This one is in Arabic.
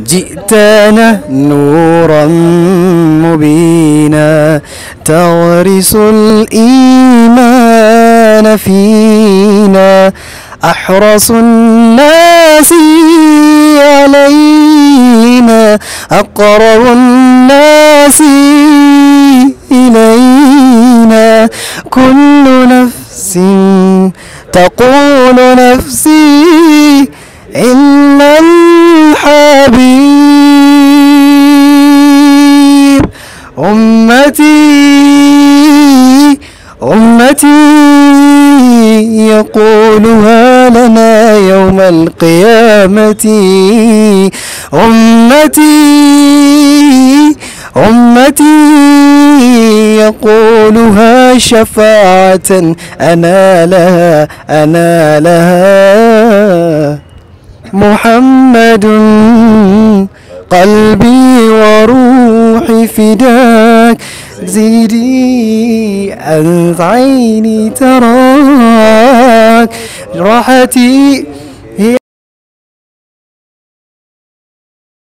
جئتنا نورا مبينا تغرس الإيمان فينا أحرص الناس علينا أقرب الناس إلينا كل نفس تقول نفسي إن الحبيب أمتي يقولها لنا يوم القيامة أمتي يقولها شفاعة أنا لها محمد قلبي وروحي فداك زيدي أنت عيني تراك راحتي